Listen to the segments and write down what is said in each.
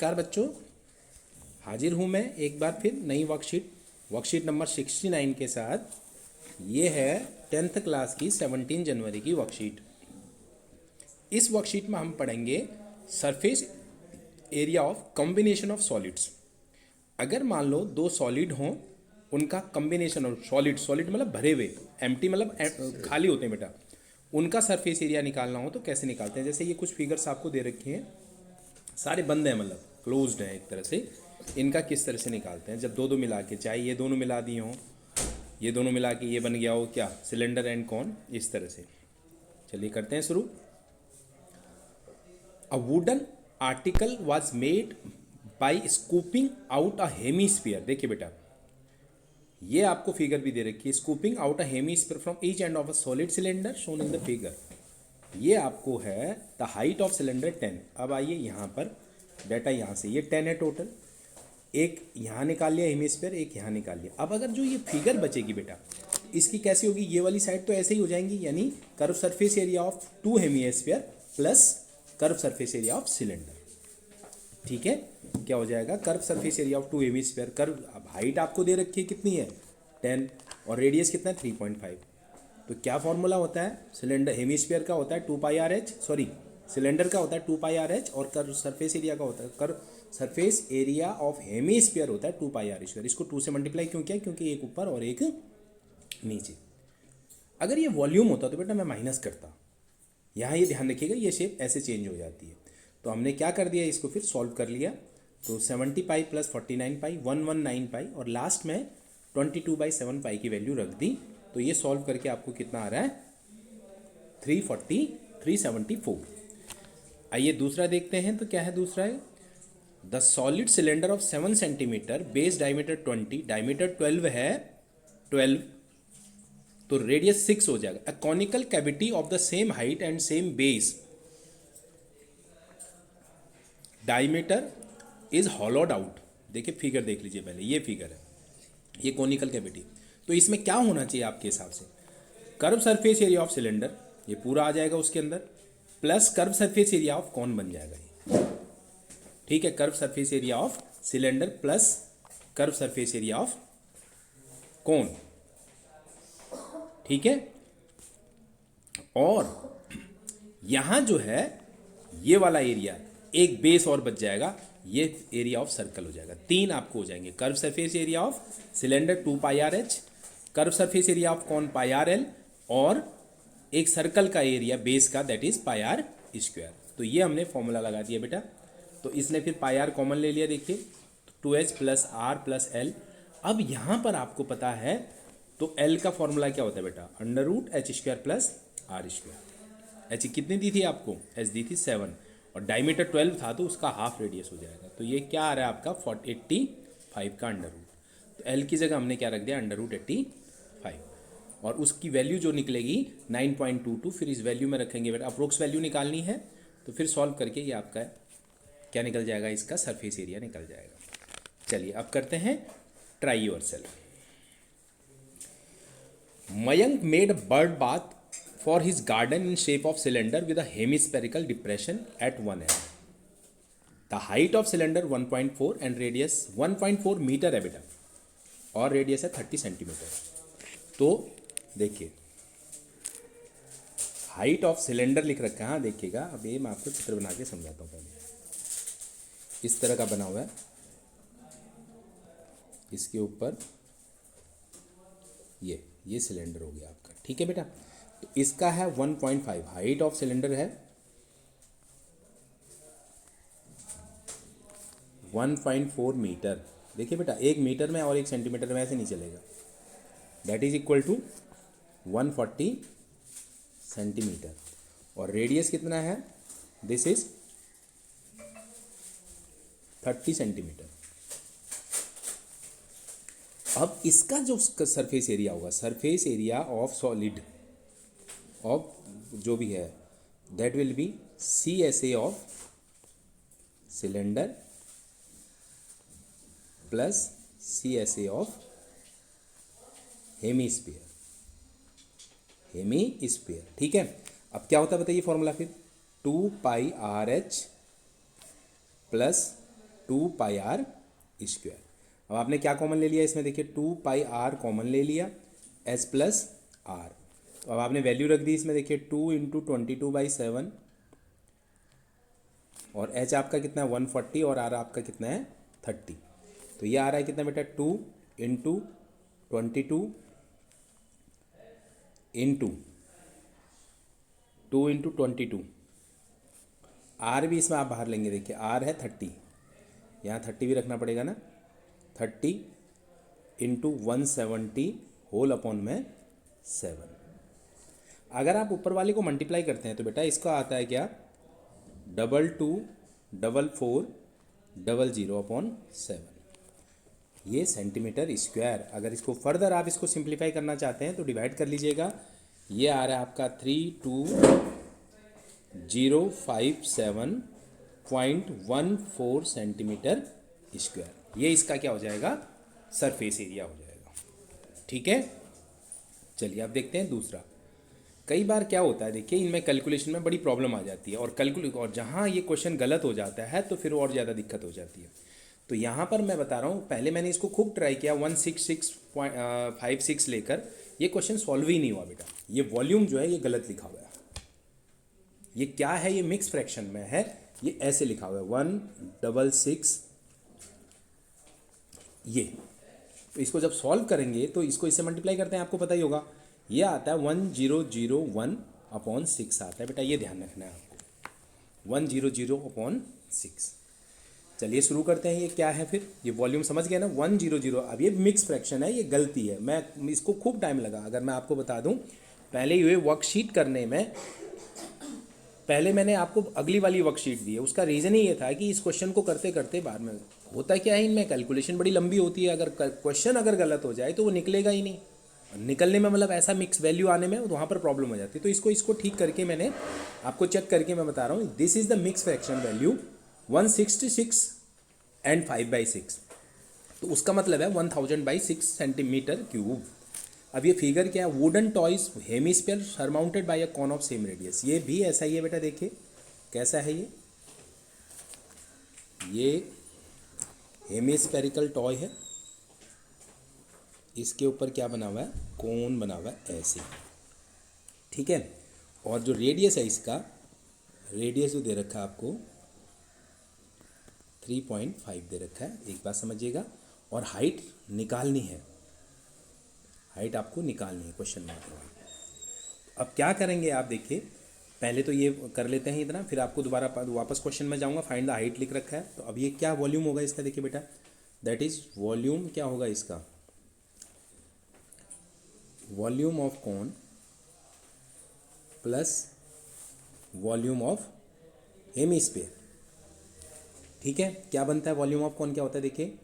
नमस्कार बच्चों, हाजिर हूँ मैं एक बार फिर नई वर्कशीट नंबर 69 के साथ। ये है 10th क्लास की 17 जनवरी की वर्कशीट। इस वर्कशीट में हम पढ़ेंगे surface area of combination of solids. अगर मान लो दो सॉलिड हों, उनका कॉम्बिनेशन ऑफ सॉलिड मतलब भरे हुए, एम्प्टी मतलब खाली होते हैं बेटा, उनका सरफेस एरिया निकालना हो तो कैसे निकालते हैं। जैसे ये कुछ फिगर्स आपको दे रखे हैं, सारे बंद हैं मतलब क्लोज्ड हैं एक तरह से। इनका किस तरह से निकालते हैं, जब दो दो मिला के, चाहे ये दोनों मिला दिए हों, ये दोनों मिला के ये बन गया हो क्या, सिलेंडर एंड कॉन, इस तरह से। चलिए करते हैं शुरू। A wooden article was made by scooping out a hemisphere. देखिए बेटा, ये आपको फिगर भी दे रखी है, scooping out a hemisphere from each end of a solid cylinder shown in the figure. ये आपको है द हाइट ऑफ सिलेंडर 10। अब आइए यहाँ पर डाटा, यहाँ से ये 10 है टोटल, एक यहाँ निकाल लिया हेमीस्फीयर, एक यहाँ निकाल लिया। अब अगर जो ये फिगर बचेगी बेटा, इसकी कैसी होगी, ये वाली साइड तो ऐसे ही हो जाएंगी, यानी curve surface area of 2 hemisphere plus curve surface area of cylinder. ठीक है, क्या हो जाएगा, curve surface area of 2 hemisphere. Curve अब हाइट आपको दे रखी है कितनी है, 10, और रेडियस कितना है 3.5। तो क्या फॉर्मूला होता है, सिलेंडर हेमीस्फीयर का होता है 2πRh, सॉरी सिलेंडर का होता है 2πRh, और कर्व सरफेस एरिया का होता है, curve surface area of hemisphere होता है 2πr²। इसको 2 से मल्टीप्लाई क्यों किया, क्योंकि एक ऊपर और एक नीचे। अगर ये वॉल्यूम होता तो बेटा मैं माइनस करता, यहाँ ये ध्यान रखिएगा, ये शेप ऐसे चेंज हो जाती है। तो हमने क्या कर दिया, इसको फिर सॉल्व कर लिया। तो 70π प्लस 49π 119π, और लास्ट में 22/7π की वैल्यू रख दी। तो ये सॉल्व करके आपको कितना आ रहा है, 374। आइए दूसरा देखते हैं, तो क्या है दूसरा है, the solid cylinder of 7 centimetre, base diameter 20, diameter 12 है 12, तो रेडियस 6 हो जाएगा। A conical cavity of the same height and same base, diameter is hollowed out. देखिए फिगर देख लीजिए पहले, ये फिगर है, ये कॉनिकल कैविटी। तो इसमें क्या होना चाहिए आपके हिसाब से, curve surface area of cylinder, ये पूरा आ जाएगा उसके अंदर, plus curve surface area of cone बन जाएगा ये। ठीक है, curve surface area of cylinder plus curve surface area of cone. ठीक है, और यहां जो है ये वाला एरिया, एक बेस और बच जाएगा, ये एरिया ऑफ सर्कल हो जाएगा। 3 आपको हो जाएंगे, curve surface area of cylinder 2πRh, curve surface area of cone πRl, और एक सर्कल का एरिया बेस का, दैट इज πr²। तो ये हमने फॉर्मूला लगा दिया बेटा। तो इसने फिर πr कॉमन ले लिया, देखिए 2h plus r plus l। अब यहाँ पर आपको पता है, तो l का फॉर्मूला क्या होता है बेटा, √h² प्लस r²। h कितनी दी थी आपको, h दी थी 7, और डायमीटर 12 था तो उसका हाफ रेडियस हो जाएगा। तो ये क्या आ रहा है आपका 85 का अंडर रूट। तो l की जगह हमने क्या रख दिया, √85, और उसकी वैल्यू जो निकलेगी 9.22। फिर इस वैल्यू में रखेंगे बेटा, अप्रोक्स वैल्यू निकालनी है, तो फिर सॉल्व करके ये आपका क्या निकल जाएगा, इसका सरफेस एरिया निकल जाएगा। चलिए अब करते हैं try yourself. Mayank made a bird bath for his garden in shape of cylinder with a hemispherical depression at one end. The height of cylinder 1.4 and radius 1.4 metre है बेटा, और रेडियस है 30 सेंटीमीटर। तो देखिए हाइट ऑफ सिलेंडर लिख रखा है, हाँ देखिएगा। अब ये मैं आपको चित्र बना के समझाता हूँ। पहले इस तरह का बना हुआ है, इसके ऊपर ये सिलेंडर हो गया आपका। ठीक है बेटा, तो इसका है 1.5, हाइट ऑफ सिलेंडर है 1.4 मीटर। देखिए बेटा, 1 मीटर में और 1 सेंटीमीटर में ऐसे नहीं चलेगा, that is equal to 140 centimetre. और रेडियस कितना है, दिस इज 30 सेंटीमीटर। अब इसका जो सरफेस एरिया होगा, surface area of solid of जो भी है, that will be CSA of cylinder plus CSA of hemisphere. ठीक है, अब क्या होता है बताइए फॉर्मूला फिर, 2πRh प्लस 2πr²। अब आपने क्या कॉमन ले लिया इसमें, देखिए 2πr कॉमन ले लिया, h+r। तो अब आपने वैल्यू रख दी इसमें, देखिए 2 × 22/7 और h आपका कितना है 140 और r आपका कितना है 30। तो ये आ रहा है कितना बेटा 2 × 22 इंटू 2 × 22। आर भी इसमें आप बाहर लेंगे, देखिए आर है 30, यहाँ 30 भी रखना पड़ेगा ना, 30 × 170 होल अपॉन में 7। अगर आप ऊपर वाले को मल्टीप्लाई करते हैं तो बेटा इसका आता है क्या 224400/7, ये सेंटीमीटर स्क्वायर। अगर इसको फर्दर आप इसको सिंप्लीफाई करना चाहते हैं तो डिवाइड कर लीजिएगा, ये आ रहा है आपका 32057.14 सेंटीमीटर स्क्वायर। ये इसका क्या हो जाएगा सरफेस एरिया हो जाएगा। ठीक है, चलिए अब देखते हैं दूसरा। कई बार क्या होता है देखिए इनमें कैलकुलेशन में बड़ी प्रॉब्लम आ जाती है और जहाँ ये क्वेश्चन गलत हो जाता है तो फिर और ज़्यादा दिक्कत हो जाती है। तो यहाँ पर मैं बता रहा हूँ, पहले मैंने इसको खूब ट्राई किया 16656 लेकर, ये क्वेश्चन सॉल्व ही नहीं हुआ बेटा। ये वॉल्यूम जो है ये गलत लिखा हुआ है, ये क्या है, ये मिक्स फ्रैक्शन में है, ये ऐसे लिखा हुआ है 166 ये। तो इसको जब सॉल्व करेंगे तो इसको इससे मल्टीप्लाई करते हैं, आपको पता ही होगा, ये आता है 1001/6 आता है बेटा, ये ध्यान रखना है आपको 100/6। चलिए शुरू करते हैं, ये क्या है फिर, ये वॉल्यूम समझ गए ना 100। अब ये मिक्स फ्रैक्शन है, ये गलती है, मैं इसको खूब टाइम लगा। अगर मैं आपको बता दूं, पहले ये वर्कशीट करने में पहले मैंने आपको अगली वाली वर्कशीट दी है, उसका रीज़न ही ये था कि इस क्वेश्चन को करते करते बाद में होता क्या है, इनमें कैलकुलेशन बड़ी लंबी होती है, अगर क्वेश्चन अगर गलत हो जाए तो वो निकलेगा ही नहीं, निकलने में मतलब ऐसा मिक्स वैल्यू आने में वहाँ पर प्रॉब्लम हो जाती है। तो इसको ठीक करके मैंने आपको चेक करके मैं बता रहा हूँ, this is the mix fraction value 166 and 5/6, तो उसका मतलब है 1000/6 सेंटीमीटर क्यूब। अब ये फिगर क्या है, wooden toys hemisphere surmounted by a cone of same radius, ये भी ऐसा ही है बेटा। देखिए कैसा है ये हेमिस्फेरिकल टॉय है, इसके ऊपर क्या बना हुआ है, कोन बना हुआ है ऐसे, ठीक है। और जो रेडियस है इसका, रेडियस जो दे रखा है आपको 3.5 दे रखा है, एक बात समझिएगा। और हाइट निकालनी है, हाइट आपको निकालनी है क्वेश्चन में। अब क्या करेंगे आप देखिए, पहले तो ये कर लेते हैं इतना, फिर आपको दोबारा वापस क्वेश्चन में जाऊंगा, फाइंड द हाइट लिख रखा है। तो अब ये क्या वॉल्यूम होगा इसका, देखिए बेटा, दैट इज वॉल्यूम क्या होगा इसका, volume of cone plus volume of hemisphere. ठीक है, क्या बनता है वॉल्यूम ऑफ कोन, क्या होता है देखिए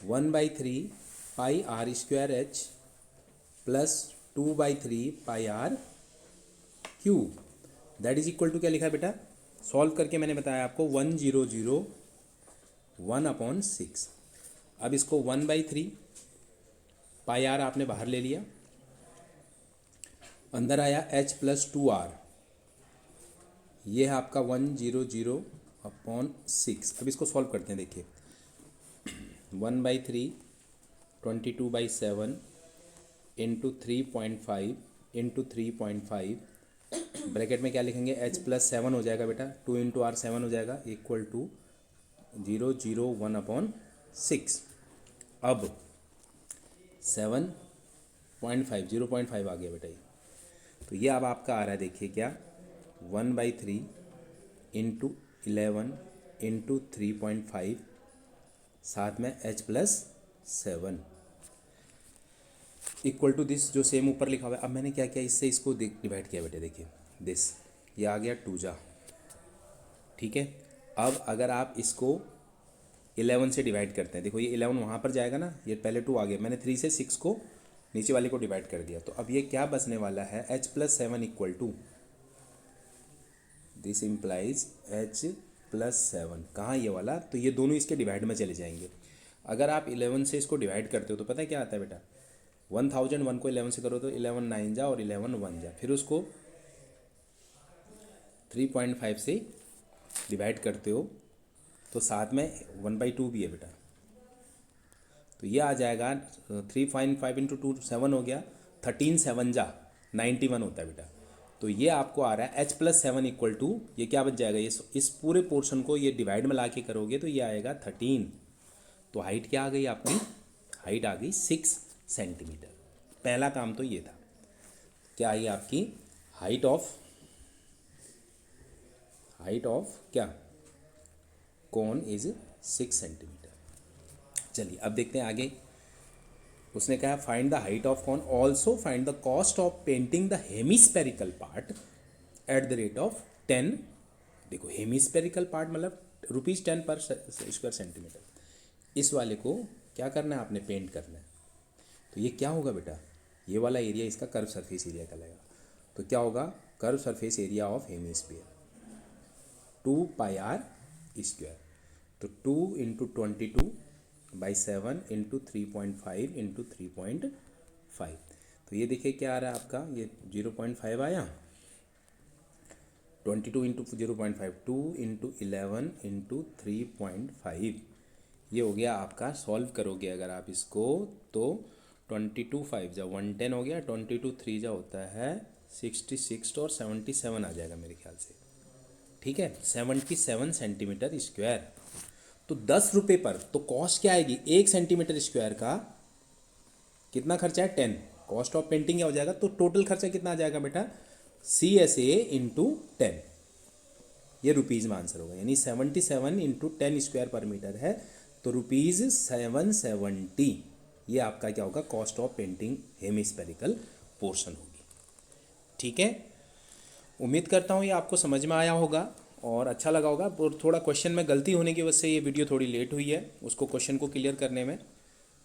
1/3πr² plus 2/3πr³ that is equal to क्या लिखा है बेटा, सॉल्व करके मैंने बताया आपको 1001/6। अब इसको 1/3πr आपने बाहर ले लिया, अंदर आया h+2r, ये है आपका 100/6। अब इसको सॉल्व करते हैं, देखिए 1/3 22/7 इंटू 3.5 इंटू 3.5 ब्रैकेट में क्या लिखेंगे, h+7 हो जाएगा बेटा, 2 × r 7 हो जाएगा, इक्वल टू 001/6। अब 7.5 0.5 आ गया बेटा ये, तो ये अब आपका आ रहा है देखिए क्या 1/3 इंटू 11 इंटू 3.5 साथ में h+7 इक्वल टू दिस, जो सेम ऊपर लिखा हुआ है। अब मैंने क्या किया, इससे इसको डिवाइड किया बेटे, देखिए दिस, ये आ गया 2 ठीक है। अब अगर आप इसको 11 से डिवाइड करते हैं, देखो ये 11 वहाँ पर जाएगा ना, ये पहले 2 आ गया, मैंने 3 से 6 को नीचे वाले को डिवाइड कर दिया। तो अब ये क्या बचने वाला है, h+7 equal to this implies h+7, कहाँ ये वाला, तो ये दोनों इसके डिवाइड में चले जाएंगे। अगर आप 11 से इसको डिवाइड करते हो तो पता है क्या आता है बेटा, 1001 को 11 से करो तो 11 9 जा और 11 1 जा, फिर उसको 3.5 से डिवाइड करते हो तो साथ में 1/2 भी है बेटा, तो ये आ जाएगा 3.5 इंटू 2 7 हो गया, 13 7 जा 91 होता है बेटा। तो ये आपको आ रहा है h+7 इक्वल टू, ये क्या बच जाएगा, ये इस पूरे पोर्शन को ये डिवाइड में ला के करोगे तो ये आएगा 13। तो हाइट क्या आ गई आपकी, हाइट आ गई 6 सेंटीमीटर। पहला काम तो ये था, क्या आई आपकी हाइट ऑफ क्या, कोन इज 6 सेंटीमीटर। चलिए अब देखते हैं आगे। उसने कहा find the height of cone, also find the cost of painting the hemispherical part at the rate of 10। देखो हेमिस्पेरिकल पार्ट मतलब ₹10 पर स्क्वायर सेंटीमीटर। इस वाले को क्या करना है आपने, पेंट करना है। तो ये क्या होगा बेटा, ये वाला एरिया इसका कर्व सरफेस एरिया कहलाएगा। तो क्या होगा, curve surface area of hemisphere 2πr²। तो 2 इंटू 22/7 इंटू 3.5 इंटू 3.5। तो ये देखिए क्या आ रहा है आपका, ये 0.5 आया, 22 इंटू 0.5, 2 इंटू 11 इंटू 3.5। ये हो गया आपका, सॉल्व करोगे अगर आप इसको तो 22 5 जा 110 हो गया, 22 3 जा होता है 66 और 77 आ जाएगा मेरे ख्याल से, ठीक है, 77 सेंटीमीटर स्क्वायर। तो 10 रुपये पर, तो कॉस्ट क्या आएगी, 1 सेंटीमीटर स्क्वायर का कितना खर्चा है, 10। कॉस्ट ऑफ पेंटिंग क्या हो जाएगा, तो टोटल खर्चा कितना आ जाएगा बेटा, CSA इंटू 10, ये रुपीज़ में आंसर होगा, यानी 77 इंटू 10 स्क्वायर पर मीटर है, तो ₹770 ये आपका क्या होगा, cost of painting hemispherical portion होगी। ठीक है, उम्मीद करता हूँ ये आपको समझ में आया होगा और अच्छा लगा होगा। और थोड़ा क्वेश्चन में गलती होने की वजह से ये वीडियो थोड़ी लेट हुई है, उसको क्वेश्चन को क्लियर करने में।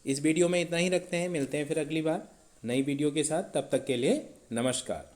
इस वीडियो में इतना ही रखते हैं, मिलते हैं फिर अगली बार नई वीडियो के साथ, तब तक के लिए नमस्कार।